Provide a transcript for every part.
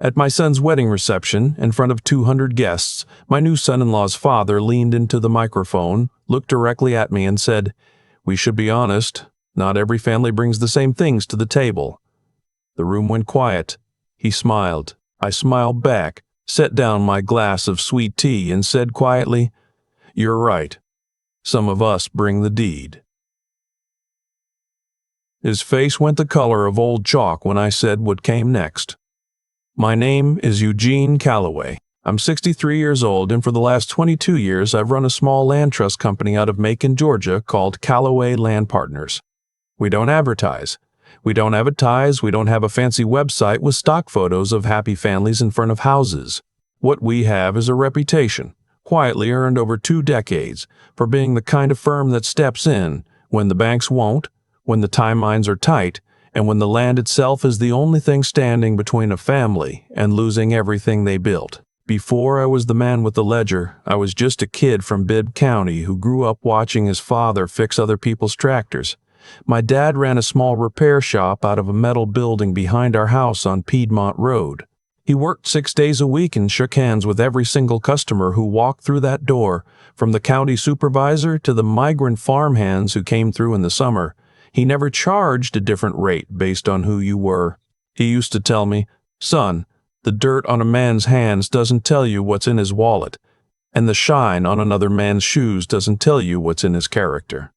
At my son's wedding reception, in front of 200 guests, my new son-in-law's father leaned into the microphone, looked directly at me, and said, "We should be honest. Not every family brings the same things to the table." The room went quiet. He smiled. I smiled back, set down my glass of sweet tea, and said quietly, "You're right. Some of us bring the deed." His face went the color of old chalk when I said what came next. My name is Eugene Calloway. I'm 63 years old, and for the last 22 years I've run a small land trust company out of Macon, Georgia called Calloway Land Partners. We don't advertise. We don't have a ties. We don't have a fancy website with stock photos of happy families in front of houses. What we have is a reputation, quietly earned over 2 decades, for being the kind of firm that steps in when the banks won't, when the timelines are tight, and when the land itself is the only thing standing between a family and losing everything they built. Before I was the man with the ledger, I was just a kid from Bibb County who grew up watching his father fix other people's tractors. My dad ran a small repair shop out of a metal building behind our house on Piedmont Road. He worked 6 days a week and shook hands with every single customer who walked through that door, from the county supervisor to the migrant farmhands who came through in the summer. He never charged a different rate based on who you were. He used to tell me, "Son, the dirt on a man's hands doesn't tell you what's in his wallet, and the shine on another man's shoes doesn't tell you what's in his character."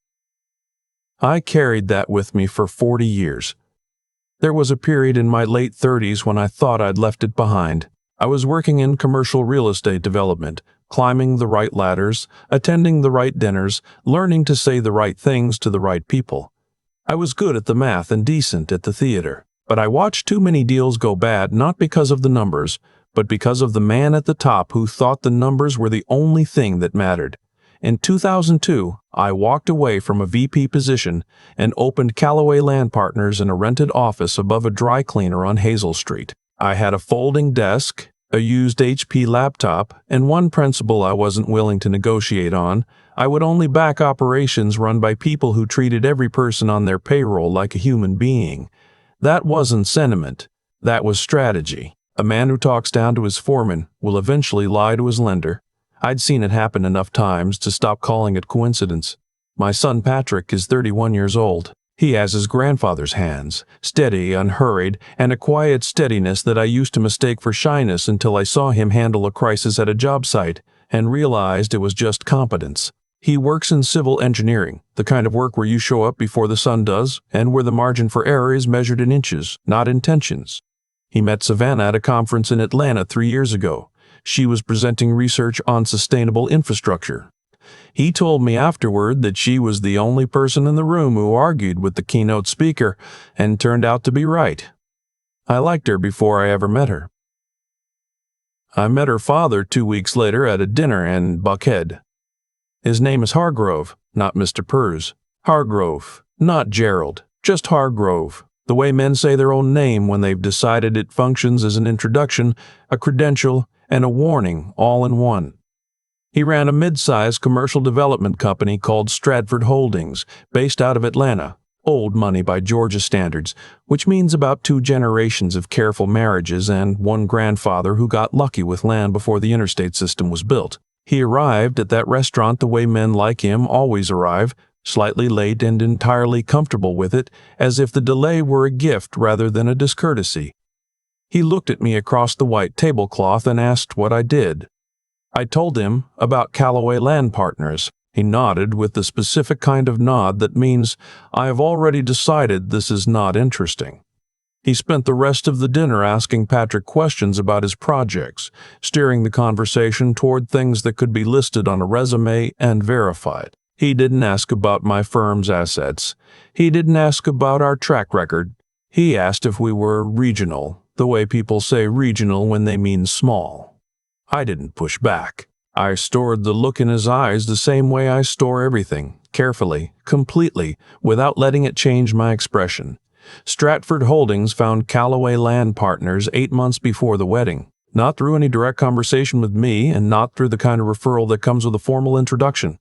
I carried that with me for 40 years. There was a period in my late 30s when I thought I'd left it behind. I was working in commercial real estate development, climbing the right ladders, attending the right dinners, learning to say the right things to the right people. I was good at the math and decent at the theater, but I watched too many deals go bad not because of the numbers, but because of the man at the top who thought the numbers were the only thing that mattered. In 2002, I walked away from a VP position and opened Calloway Land Partners in a rented office above a dry cleaner on Hazel Street. I had a folding desk, a used HP laptop, and one principle I wasn't willing to negotiate on: I would only back operations run by people who treated every person on their payroll like a human being. That wasn't sentiment. That was strategy. A man who talks down to his foreman will eventually lie to his lender. I'd seen it happen enough times to stop calling it coincidence. My son Patrick is 31 years old. He has his grandfather's hands, steady, unhurried, and a quiet steadiness that I used to mistake for shyness until I saw him handle a crisis at a job site and realized it was just competence. He works in civil engineering, the kind of work where you show up before the sun does, and where the margin for error is measured in inches, not intentions. He met Savannah at a conference in Atlanta 3 years ago. She was presenting research on sustainable infrastructure. He told me afterward that she was the only person in the room who argued with the keynote speaker, and turned out to be right. I liked her before I ever met her. I met her father 2 weeks later at a dinner in Buckhead. His name is Hargrove, not Mr. Purrs. Hargrove, not Gerald, just Hargrove. The way men say their own name when they've decided it functions as an introduction, a credential, and a warning all in one. He ran a mid-sized commercial development company called Stratford Holdings, based out of Atlanta. Old money by Georgia standards, which means about 2 generations of careful marriages and one grandfather who got lucky with land before the interstate system was built. He arrived at that restaurant the way men like him always arrive, slightly late and entirely comfortable with it, as if the delay were a gift rather than a discourtesy. He looked at me across the white tablecloth and asked what I did. I told him about Calloway Land Partners. He nodded with the specific kind of nod that means, "I have already decided this is not interesting." He spent the rest of the dinner asking Patrick questions about his projects, steering the conversation toward things that could be listed on a resume and verified. He didn't ask about my firm's assets. He didn't ask about our track record. He asked if we were regional, the way people say regional when they mean small. I didn't push back. I stored the look in his eyes the same way I store everything, carefully, completely, without letting it change my expression. Stratford Holdings found Calloway Land Partners 8 months before the wedding, not through any direct conversation with me and not through the kind of referral that comes with a formal introduction.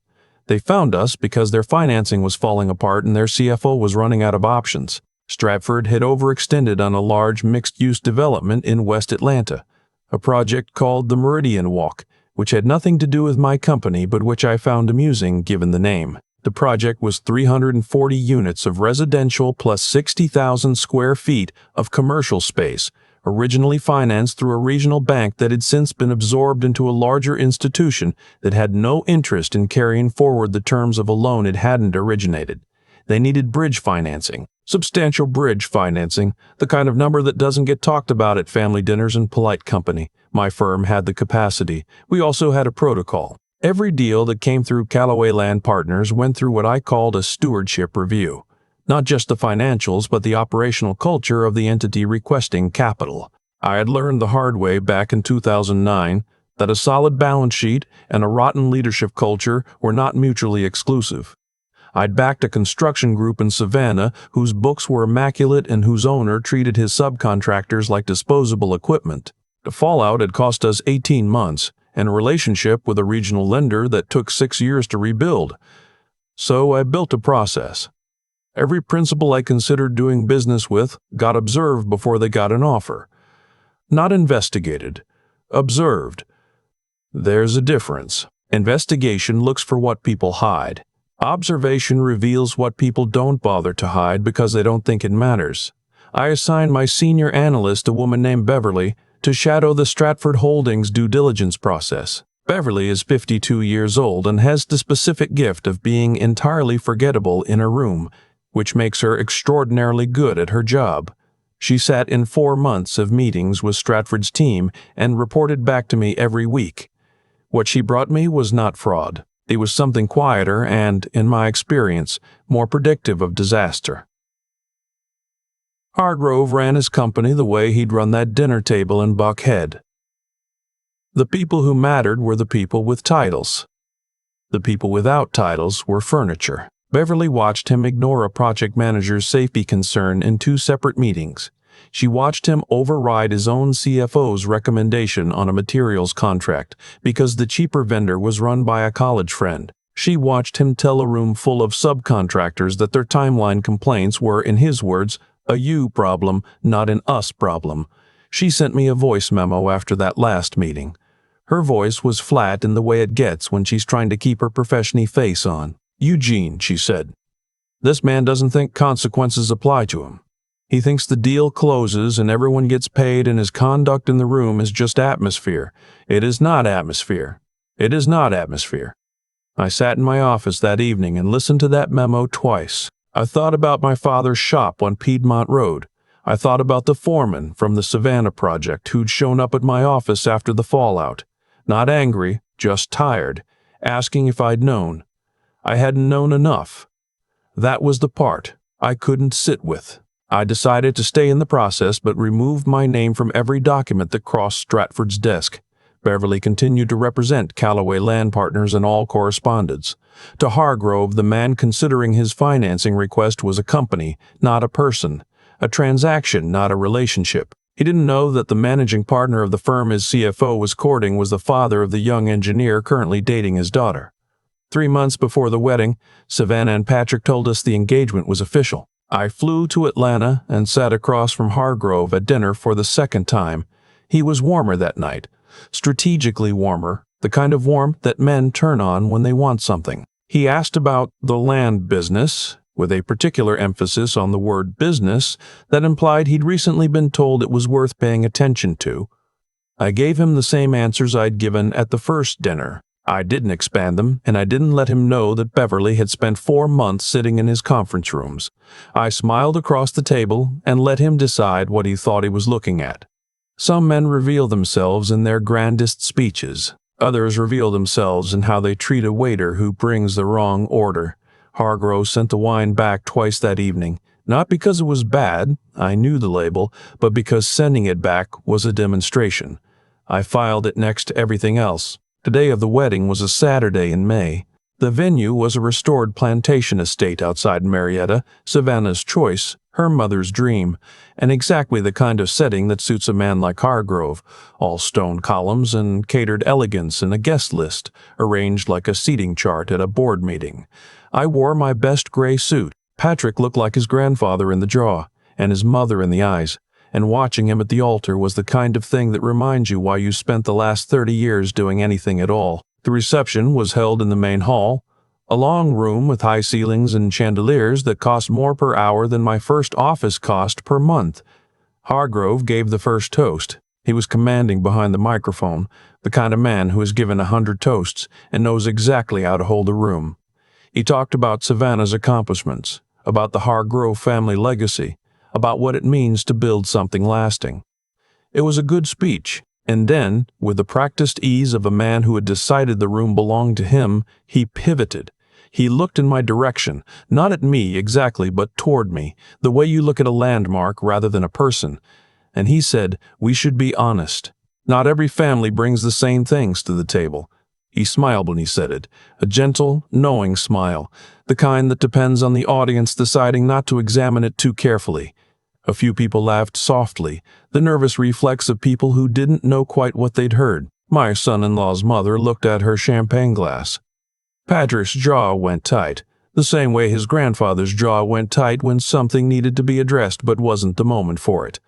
They found us because their financing was falling apart and their CFO was running out of options. Stratford had overextended on a large mixed-use development in West Atlanta, a project called the Meridian Walk, which had nothing to do with my company but which I found amusing given the name. The project was 340 units of residential plus 60,000 square feet of commercial space, originally financed through a regional bank that had since been absorbed into a larger institution that had no interest in carrying forward the terms of a loan it hadn't originated. They needed bridge financing. Substantial bridge financing, the kind of number that doesn't get talked about at family dinners and polite company. My firm had the capacity. We also had a protocol. Every deal that came through Callaway Land Partners went through what I called a stewardship review. Not just the financials, but the operational culture of the entity requesting capital. I had learned the hard way back in 2009 that a solid balance sheet and a rotten leadership culture were not mutually exclusive. I'd backed a construction group in Savannah whose books were immaculate and whose owner treated his subcontractors like disposable equipment. The fallout had cost us 18 months, and a relationship with a regional lender that took 6 years to rebuild. So I built a process. Every principal I considered doing business with got observed before they got an offer. Not investigated. Observed. There's a difference. Investigation looks for what people hide. Observation reveals what people don't bother to hide because they don't think it matters. I assigned my senior analyst, a woman named Beverly, to shadow the Stratford Holdings due diligence process. Beverly is 52 years old and has the specific gift of being entirely forgettable in a room, which makes her extraordinarily good at her job. She sat in 4 months of meetings with Stratford's team and reported back to me every week. What she brought me was not fraud. It was something quieter and, in my experience, more predictive of disaster. Hargrove ran his company the way he'd run that dinner table in Buckhead. The people who mattered were the people with titles. The people without titles were furniture. Beverly watched him ignore a project manager's safety concern in 2 separate meetings. She watched him override his own CFO's recommendation on a materials contract because the cheaper vendor was run by a college friend. She watched him tell a room full of subcontractors that their timeline complaints were, in his words, a you problem, not an us problem. She sent me a voice memo after that last meeting. Her voice was flat in the way it gets when she's trying to keep her professional face on. "Eugene," she said, "this man doesn't think consequences apply to him. He thinks the deal closes and everyone gets paid and his conduct in the room is just atmosphere. It is not atmosphere. It is not atmosphere." I sat in my office that evening and listened to that memo twice. I thought about my father's shop on Piedmont Road. I thought about the foreman from the Savannah project who'd shown up at my office after the fallout. Not angry, just tired, asking if I'd known. I hadn't known enough. That was the part I couldn't sit with. I decided to stay in the process but removed my name from every document that crossed Stratford's desk. Beverly continued to represent Callaway Land Partners in all correspondence. To Hargrove, the man considering his financing request was a company, not a person. A transaction, not a relationship. He didn't know that the managing partner of the firm his CFO was courting was the father of the young engineer currently dating his daughter. 3 months before the wedding, Savannah and Patrick told us the engagement was official. I flew to Atlanta and sat across from Hargrove at dinner for the 2nd time. He was warmer that night, strategically warmer, the kind of warmth that men turn on when they want something. He asked about the land business, with a particular emphasis on the word business that implied he'd recently been told it was worth paying attention to. I gave him the same answers I'd given at the first dinner. I didn't expand them, and I didn't let him know that Beverly had spent 4 months sitting in his conference rooms. I smiled across the table and let him decide what he thought he was looking at. Some men reveal themselves in their grandest speeches. Others reveal themselves in how they treat a waiter who brings the wrong order. Hargrove sent the wine back twice that evening, not because it was bad, I knew the label, but because sending it back was a demonstration. I filed it next to everything else. The day of the wedding was a Saturday in May. The venue was a restored plantation estate outside Marietta, Savannah's choice, her mother's dream, and exactly the kind of setting that suits a man like Hargrove, all stone columns and catered elegance and a guest list, arranged like a seating chart at a board meeting. I wore my best gray suit. Patrick looked like his grandfather in the draw, and his mother in the eyes, and watching him at the altar was the kind of thing that reminds you why you spent the last 30 years doing anything at all. The reception was held in the main hall, a long room with high ceilings and chandeliers that cost more per hour than my first office cost per month. Hargrove gave the first toast. He was commanding behind the microphone, the kind of man who has given 100 toasts and knows exactly how to hold a room. He talked about Savannah's accomplishments, about the Hargrove family legacy, about what it means to build something lasting. It was a good speech, and then, with the practiced ease of a man who had decided the room belonged to him, he pivoted. He looked in my direction, not at me exactly, but toward me, the way you look at a landmark rather than a person. And he said, we should be honest. Not every family brings the same things to the table. He smiled when he said it, a gentle, knowing smile, the kind that depends on the audience deciding not to examine it too carefully. A few people laughed softly, the nervous reflex of people who didn't know quite what they'd heard. My son-in-law's mother looked at her champagne glass. Patrick's jaw went tight, the same way his grandfather's jaw went tight when something needed to be addressed but wasn't the moment for it.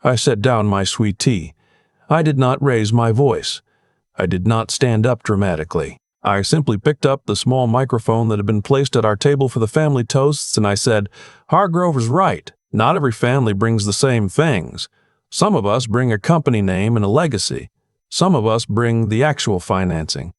I set down my sweet tea. I did not raise my voice. I did not stand up dramatically. I simply picked up the small microphone that had been placed at our table for the family toasts, and I said, Hargrove is right. Not every family brings the same things. Some of us bring a company name and a legacy. Some of us bring the actual financing.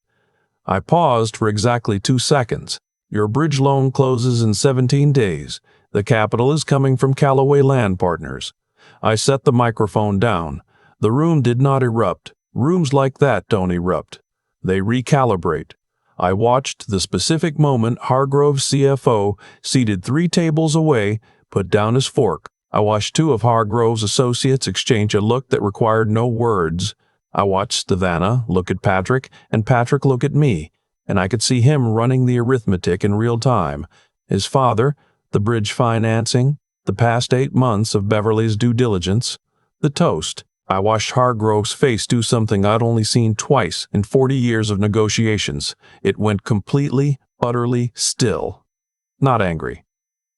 I paused for exactly 2 seconds. Your bridge loan closes in 17 days. The capital is coming from Callaway Land Partners. I set the microphone down. The room did not erupt. Rooms like that don't erupt. They recalibrate. I watched the specific moment Hargrove's CFO, seated 3 tables away, put down his fork. I watched 2 of Hargrove's associates exchange a look that required no words. I watched Savannah look at Patrick, and Patrick look at me, and I could see him running the arithmetic in real time. His father, the bridge financing, the past 8 months of Beverly's due diligence, the toast. I watched Hargrove's face do something I'd only seen twice in 40 years of negotiations. It went completely, utterly still. Not angry.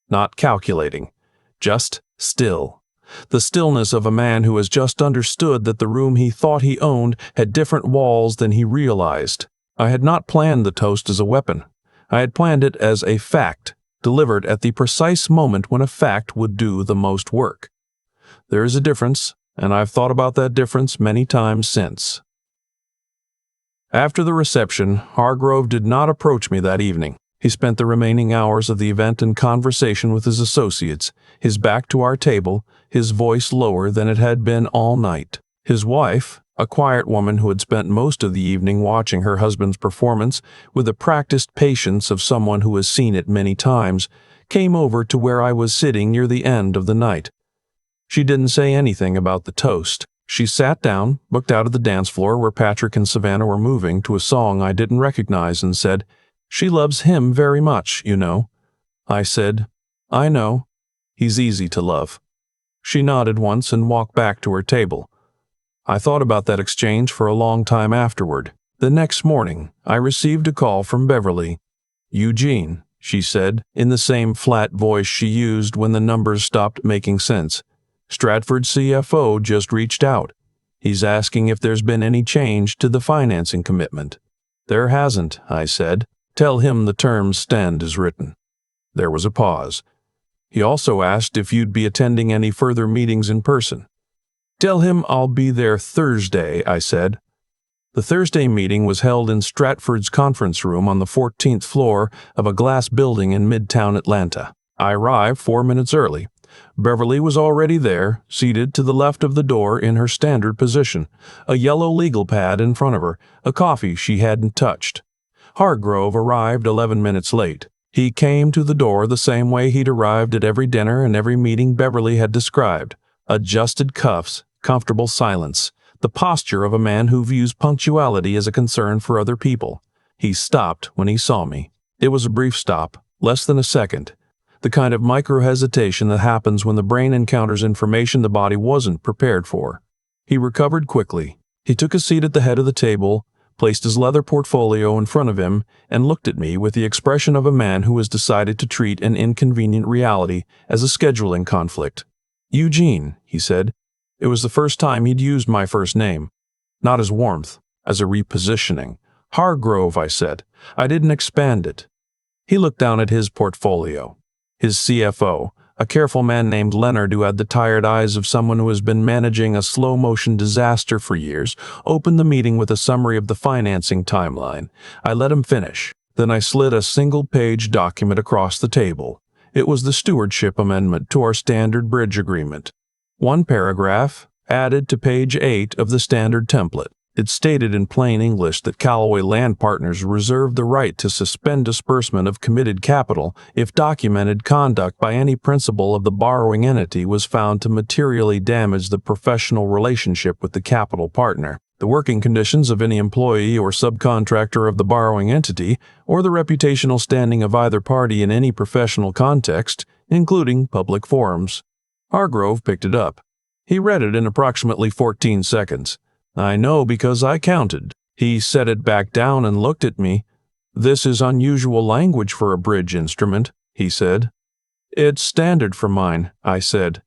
Not calculating. Just still. The stillness of a man who has just understood that the room he thought he owned had different walls than he realized. I had not planned the toast as a weapon. I had planned it as a fact, delivered at the precise moment when a fact would do the most work. There is a difference, and I've thought about that difference many times since. After the reception, Hargrove did not approach me that evening. He spent the remaining hours of the event in conversation with his associates, his back to our table, his voice lower than it had been all night. His wife, a quiet woman who had spent most of the evening watching her husband's performance with the practiced patience of someone who has seen it many times, came over to where I was sitting near the end of the night. She didn't say anything about the toast. She sat down, looked out at the dance floor where Patrick and Savannah were moving to a song I didn't recognize, and said, She loves him very much, you know. I said, I know. He's easy to love. She nodded once and walked back to her table. I thought about that exchange for a long time afterward. The next morning, I received a call from Beverly. Eugene, she said, in the same flat voice she used when the numbers stopped making sense. Stratford's CFO just reached out. He's asking if there's been any change to the financing commitment. There hasn't, I said. Tell him the terms stand as written. There was a pause. He also asked if you'd be attending any further meetings in person. Tell him I'll be there Thursday, I said. The Thursday meeting was held in Stratford's conference room on the 14th floor of a glass building in Midtown Atlanta. I arrived 4 minutes early. Beverly was already there, seated to the left of the door in her standard position, a yellow legal pad in front of her, a coffee she hadn't touched. Hargrove arrived 11 minutes late. He came to the door the same way he'd arrived at every dinner and every meeting Beverly had described. Adjusted cuffs, comfortable silence, the posture of a man who views punctuality as a concern for other people. He stopped when he saw me. It was a brief stop, less than a second, the kind of micro-hesitation that happens when the brain encounters information the body wasn't prepared for. He recovered quickly. He took a seat at the head of the table, placed his leather portfolio in front of him, and looked at me with the expression of a man who has decided to treat an inconvenient reality as a scheduling conflict. "Eugene," he said. It was the first time he'd used my first name. Not as warmth, as a repositioning. "Hargrove," I said. I didn't expand it. He looked down at his portfolio. His CFO, a careful man named Leonard who had the tired eyes of someone who has been managing a slow-motion disaster for years, opened the meeting with a summary of the financing timeline. I let him finish. Then I slid a single-page document across the table. It was the stewardship amendment to our standard bridge agreement. One paragraph, added to page 8 of the standard template. It stated in plain English that Callaway Land Partners reserved the right to suspend disbursement of committed capital if documented conduct by any principal of the borrowing entity was found to materially damage the professional relationship with the capital partner, the working conditions of any employee or subcontractor of the borrowing entity, or the reputational standing of either party in any professional context, including public forums. Hargrove picked it up. He read it in approximately 14 seconds. "I know because I counted." He set it back down and looked at me. "This is unusual language for a bridge instrument," he said. "It's standard for mine," I said.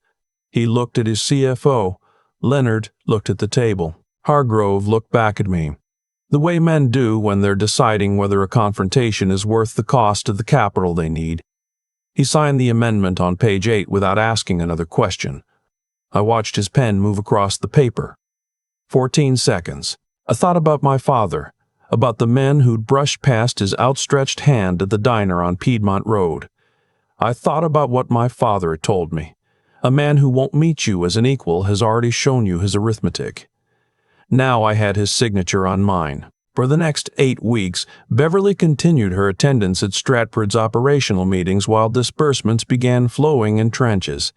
He looked at his CFO. Leonard looked at the table. Hargrove looked back at me. The way men do when they're deciding whether a confrontation is worth the cost of the capital they need. He signed the amendment on page 8 without asking another question. I watched his pen move across the paper. 14 seconds. I thought about my father, about the men who'd brushed past his outstretched hand at the diner on Piedmont Road. I thought about what my father had told me. A man who won't meet you as an equal has already shown you his arithmetic. Now I had his signature on mine. For the next 8 weeks, Beverly continued her attendance at Stratford's operational meetings while disbursements began flowing in tranches.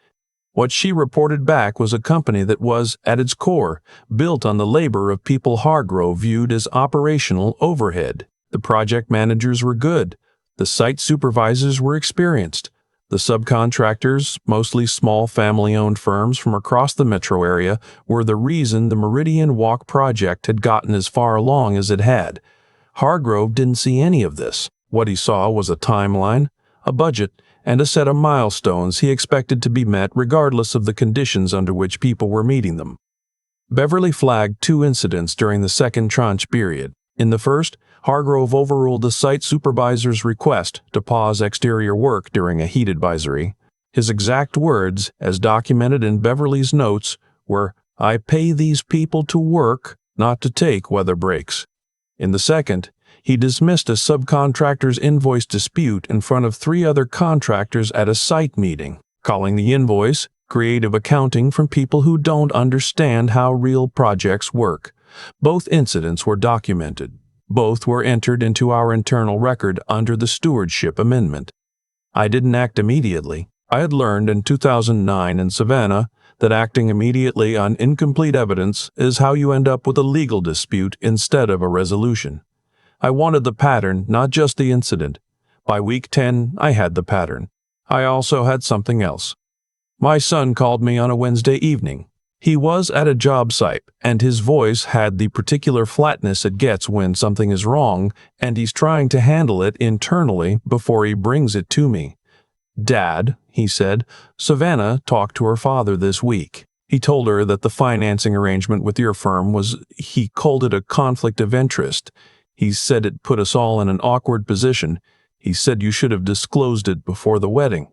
What she reported back was a company that was, at its core, built on the labor of people Hargrove viewed as operational overhead. The project managers were good. The site supervisors were experienced. The subcontractors, mostly small family-owned firms from across the metro area, were the reason the Meridian Walk project had gotten as far along as it had. Hargrove didn't see any of this. What he saw was a timeline, a budget, and a set of milestones he expected to be met regardless of the conditions under which people were meeting them. Beverly flagged 2 incidents during the second tranche period. In the first, Hargrove overruled the site supervisor's request to pause exterior work during a heat advisory. His exact words, as documented in Beverly's notes, were, "I pay these people to work, not to take weather breaks." In the second, he dismissed a subcontractor's invoice dispute in front of 3 other contractors at a site meeting, calling the invoice creative accounting from people who don't understand how real projects work. Both incidents were documented. Both were entered into our internal record under the stewardship amendment. I didn't act immediately. I had learned in 2009 in Savannah that acting immediately on incomplete evidence is how you end up with a legal dispute instead of a resolution. I wanted the pattern, not just the incident. By week 10, I had the pattern. I also had something else. My son called me on a Wednesday evening. He was at a job site, and his voice had the particular flatness it gets when something is wrong, and he's trying to handle it internally before he brings it to me. "Dad," he said, "Savannah talked to her father this week. He told her that the financing arrangement with your firm was, he called it a conflict of interest. He said it put us all in an awkward position. He said you should have disclosed it before the wedding."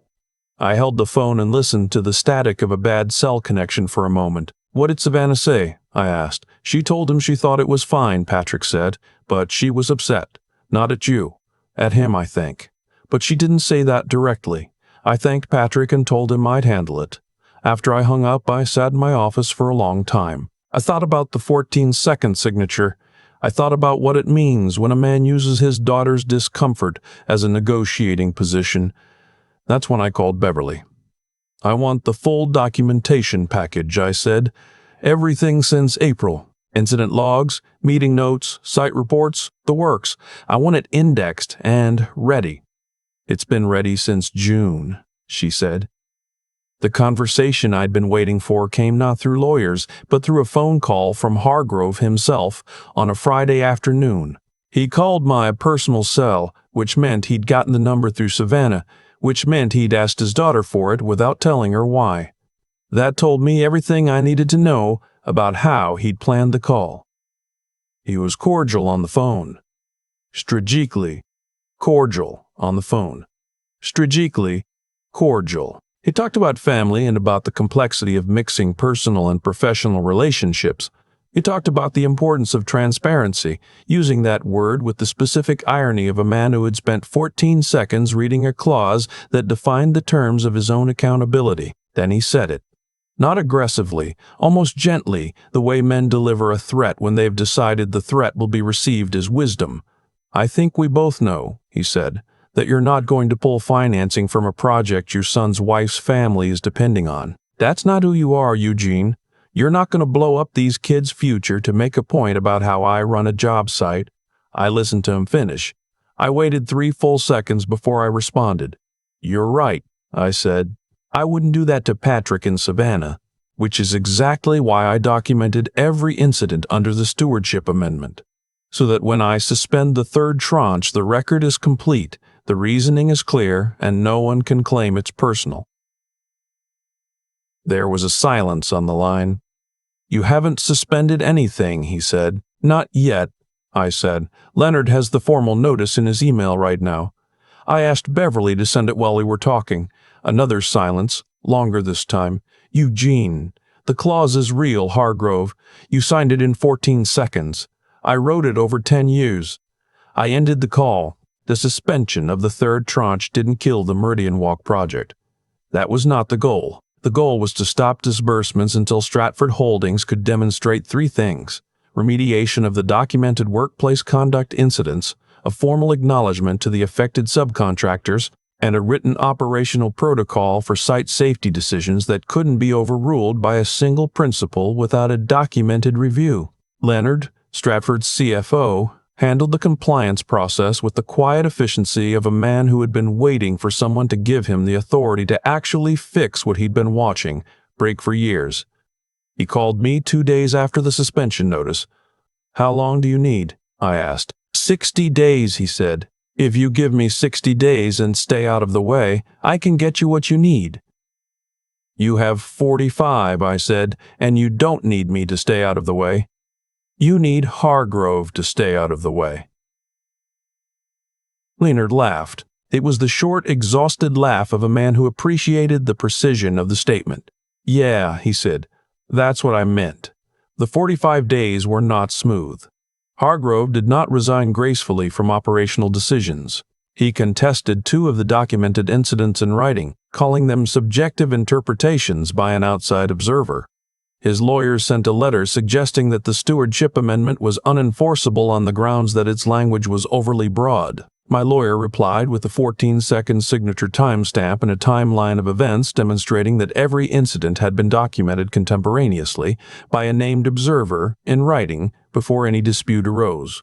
I held the phone and listened to the static of a bad cell connection for a moment. "What did Savannah say?" I asked. "She told him she thought it was fine," Patrick said, "but she was upset. Not at you. At him, I think. But she didn't say that directly. I thanked Patrick and told him I'd handle it. After I hung up, I sat in my office for a long time. I thought about the 14-second signature. I thought about what it means when a man uses his daughter's discomfort as a negotiating position. That's when I called Beverly. "I want the full documentation package," I said. "Everything since April. Incident logs, meeting notes, site reports, the works. I want it indexed and ready." "It's been ready since June," she said. The conversation I'd been waiting for came not through lawyers, but through a phone call from Hargrove himself on a Friday afternoon. He called my personal cell, which meant he'd gotten the number through Savannah, which meant he'd asked his daughter for it without telling her why. That told me everything I needed to know about how he'd planned the call. He was cordial on the phone. Strategically cordial on the phone. Strategically cordial. He talked about family and about the complexity of mixing personal and professional relationships. He talked about the importance of transparency, using that word with the specific irony of a man who had spent 14 seconds reading a clause that defined the terms of his own accountability. Then he said it. Not aggressively, almost gently, the way men deliver a threat when they've decided the threat will be received as wisdom. I think we both know, he said, that you're not going to pull financing from a project your son's wife's family is depending on. That's not who you are, Eugene. You're not going to blow up these kids' future to make a point about how I run a job site. I listened to him finish. I waited 3 full seconds before I responded. You're right, I said. I wouldn't do that to Patrick in Savannah, which is exactly why I documented every incident under the Stewardship Amendment, so that when I suspend the third tranche, the record is complete, the reasoning is clear, and no one can claim it's personal. There was a silence on the line. You haven't suspended anything, he said. Not yet, I said. Leonard has the formal notice in his email right now. I asked Beverly to send it while we were talking. Another silence, longer this time. Eugene, the clause is real, Hargrove. You signed it in 14 seconds. I wrote it over 10 years. I ended the call. The suspension of the third tranche didn't kill the Meridian Walk project. That was not the goal. The goal was to stop disbursements until Stratford Holdings could demonstrate 3 things: remediation of the documented workplace conduct incidents, a formal acknowledgement to the affected subcontractors, and a written operational protocol for site safety decisions that couldn't be overruled by a single principal without a documented review. Leonard, Stratford's CFO, handled the compliance process with the quiet efficiency of a man who had been waiting for someone to give him the authority to actually fix what he'd been watching break for years. He called me 2 days after the suspension notice. How long do you need? I asked. 60 days, he said. If you give me 60 days and stay out of the way, I can get you what you need. You have 45, I said, and you don't need me to stay out of the way. You need Hargrove to stay out of the way. Leonard laughed. It was the short, exhausted laugh of a man who appreciated the precision of the statement. Yeah, he said, that's what I meant. The 45 days were not smooth. Hargrove did not resign gracefully from operational decisions. He contested 2 of the documented incidents in writing, calling them subjective interpretations by an outside observer. His lawyers sent a letter suggesting that the Stewardship Amendment was unenforceable on the grounds that its language was overly broad. My lawyer replied with a 14-second signature timestamp and a timeline of events demonstrating that every incident had been documented contemporaneously by a named observer in writing before any dispute arose.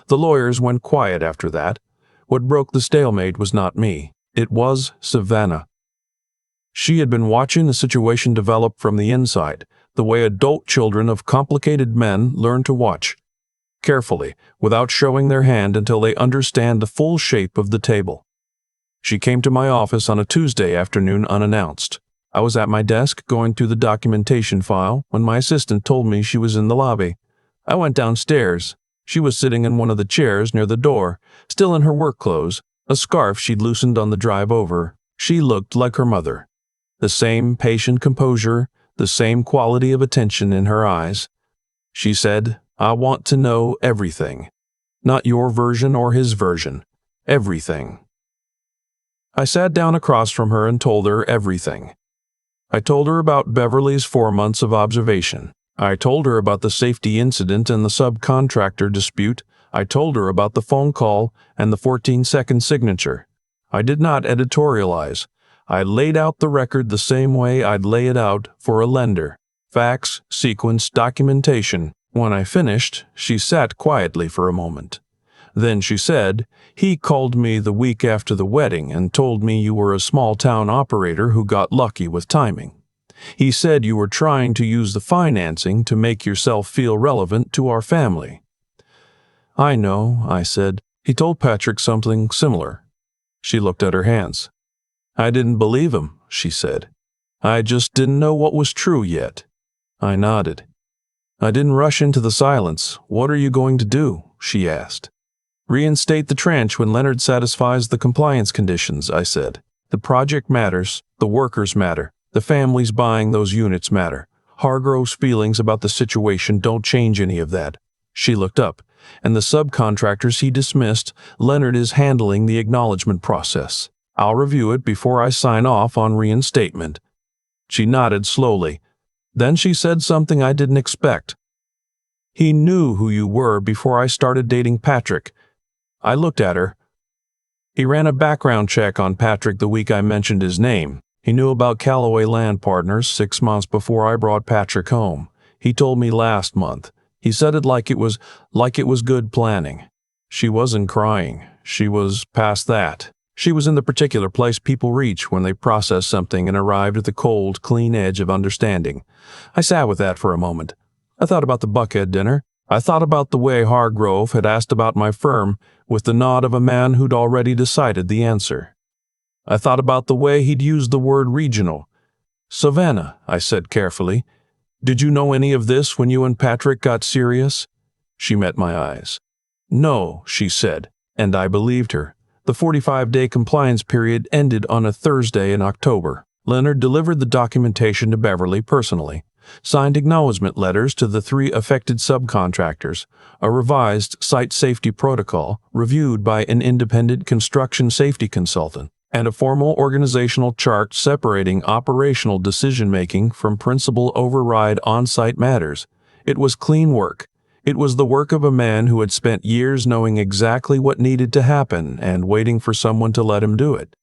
The lawyers went quiet after that. What broke the stalemate was not me. It was Savannah. She had been watching the situation develop from the inside, the way adult children of complicated men learn to watch, carefully, without showing their hand until they understand the full shape of the table. She came to my office on a Tuesday afternoon unannounced. I was at my desk going through the documentation file when my assistant told me she was in the lobby. I went downstairs. She was sitting in one of the chairs near the door, still in her work clothes, a scarf she'd loosened on the drive over. She looked like her mother. The same patient composure, the same quality of attention in her eyes. She said, I want to know everything. Not your version or his version. Everything. I sat down across from her and told her everything. I told her about Beverly's 4 months of observation. I told her about the safety incident and the subcontractor dispute. I told her about the phone call and the 14-second signature. I did not editorialize. I laid out the record the same way I'd lay it out for a lender. Facts, sequence, documentation. When I finished, she sat quietly for a moment. Then she said, "He called me the week after the wedding and told me you were a small-town operator who got lucky with timing. He said you were trying to use the financing to make yourself feel relevant to our family." "I know," I said. "He told Patrick something similar." She looked at her hands. "I didn't believe him," she said. "I just didn't know what was true yet." I nodded. "I didn't rush into the silence. What are you going to do?" she asked. "Reinstate the trench when Leonard satisfies the compliance conditions," I said. "The project matters. The workers matter. The families buying those units matter. Hargrove's feelings about the situation don't change any of that." She looked up. "And the subcontractors he dismissed, Leonard is handling the acknowledgement process. I'll review it before I sign off on reinstatement." She nodded slowly. Then she said something I didn't expect. "He knew who you were before I started dating Patrick." I looked at her. "He ran a background check on Patrick the week I mentioned his name. He knew about Callaway Land Partners 6 months before I brought Patrick home. He told me last month. He said it like it was good planning." She wasn't crying. She was past that. She was in the particular place people reach when they process something and arrived at the cold, clean edge of understanding. I sat with that for a moment. I thought about the Buckhead dinner. I thought about the way Hargrove had asked about my firm with the nod of a man who'd already decided the answer. I thought about the way he'd used the word regional. "Savannah," I said carefully, "did you know any of this when you and Patrick got serious?" She met my eyes. "No," she said, and I believed her. The 45-day compliance period ended on a Thursday in October. Leonard delivered the documentation to Beverly personally, signed acknowledgement letters to the 3 affected subcontractors, a revised site safety protocol reviewed by an independent construction safety consultant, and a formal organizational chart separating operational decision-making from principal override on-site matters. It was clean work. It was the work of a man who had spent years knowing exactly what needed to happen and waiting for someone to let him do it.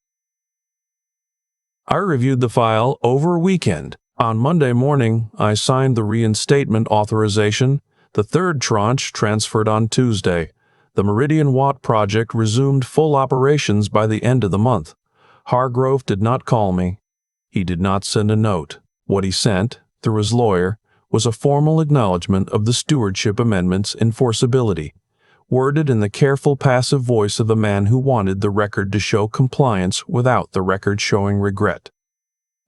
I reviewed the file over a weekend. On Monday morning, I signed the reinstatement authorization. The 3rd tranche transferred on Tuesday. The Meridian Watt project resumed full operations by the end of the month. Hargrove did not call me. He did not send a note. What he sent, through his lawyer, was a formal acknowledgement of the stewardship amendment's enforceability, worded in the careful passive voice of a man who wanted the record to show compliance without the record showing regret.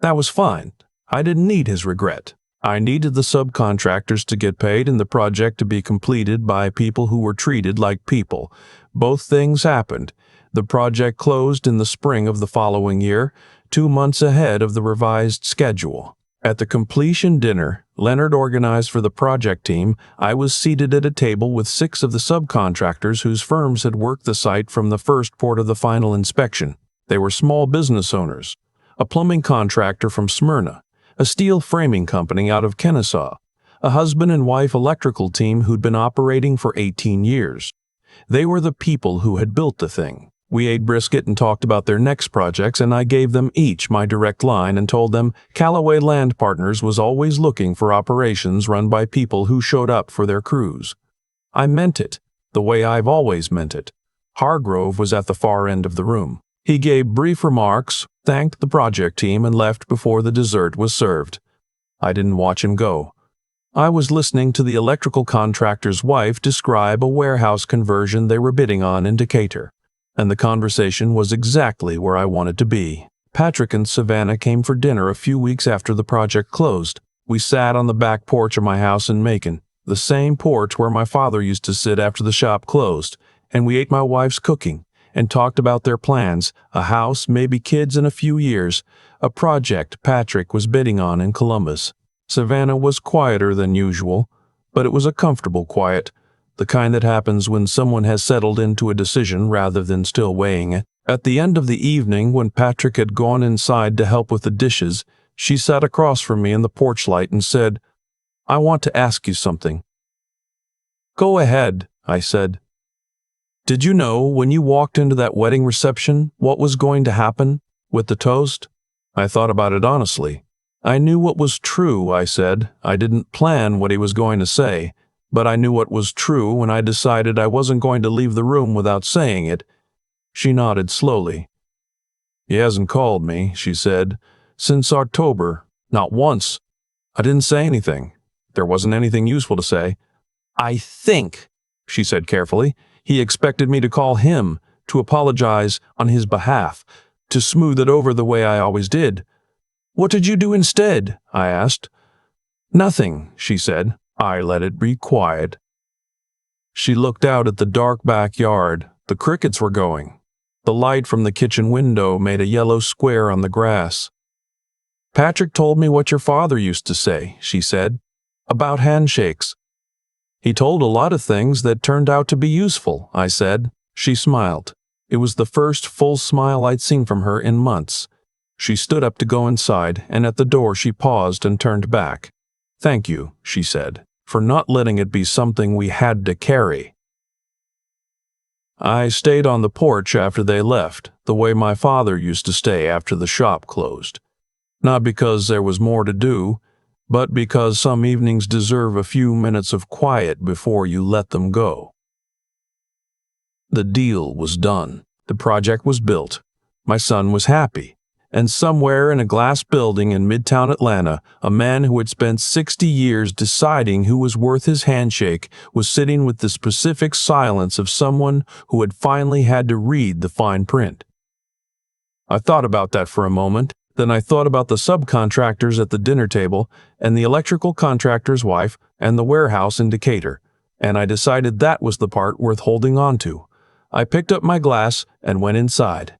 That was fine. I didn't need his regret. I needed the subcontractors to get paid and the project to be completed by people who were treated like people. Both things happened. The project closed in the spring of the following year, 2 months ahead of the revised schedule. At the completion dinner Leonard organized for the project team, I was seated at a table with 6 of the subcontractors whose firms had worked the site from the first port of the final inspection. They were small business owners, a plumbing contractor from Smyrna, a steel framing company out of Kennesaw, a husband and wife electrical team who'd been operating for 18 years. They were the people who had built the thing. We ate brisket and talked about their next projects, and I gave them each my direct line and told them Callaway Land Partners was always looking for operations run by people who showed up for their crews. I meant it, the way I've always meant it. Hargrove was at the far end of the room. He gave brief remarks, thanked the project team, and left before the dessert was served. I didn't watch him go. I was listening to the electrical contractor's wife describe a warehouse conversion they were bidding on in Decatur, and the conversation was exactly where I wanted to be. Patrick and Savannah came for dinner a few weeks after the project closed. We sat on the back porch of my house in Macon, the same porch where my father used to sit after the shop closed, and we ate my wife's cooking and talked about their plans, a house, maybe kids in a few years, a project Patrick was bidding on in Columbus. Savannah was quieter than usual, but it was a comfortable quiet, the kind that happens when someone has settled into a decision rather than still weighing it. At the end of the evening, when Patrick had gone inside to help with the dishes, she sat across from me in the porch light and said, "I want to ask you something." "Go ahead," I said. "Did you know when you walked into that wedding reception what was going to happen with the toast?" I thought about it honestly. I knew what was true, I said. I didn't plan what he was going to say. but I knew what was true when I decided I wasn't going to leave the room without saying it. She nodded slowly. "He hasn't called me," she said, "since October. Not once. I didn't say anything. There wasn't anything useful to say. I think," she said carefully, "he expected me to call him, to apologize on his behalf, to smooth it over the way I always did." "What did you do instead?" I asked. "Nothing," she said. "I let it be quiet." She looked out at the dark backyard. The crickets were going. The light from the kitchen window made a yellow square on the grass. "Patrick told me what your father used to say," she said, "about handshakes." "He told a lot of things that turned out to be useful," I said. She smiled. It was the first full smile I'd seen from her in months. She stood up to go inside, and at the door she paused and turned back. "Thank you," she said, "for not letting it be something we had to carry." I stayed on the porch after they left, the way my father used to stay after the shop closed. Not because there was more to do, but because some evenings deserve a few minutes of quiet before you let them go. The deal was done. The project was built. My son was happy. And somewhere in a glass building in Midtown Atlanta, a man who had spent 60 years deciding who was worth his handshake was sitting with the specific silence of someone who had finally had to read the fine print. I thought about that for a moment. Then I thought about the subcontractors at the dinner table, and the electrical contractor's wife, and the warehouse in Decatur, and I decided that was the part worth holding on to. I picked up my glass and went inside.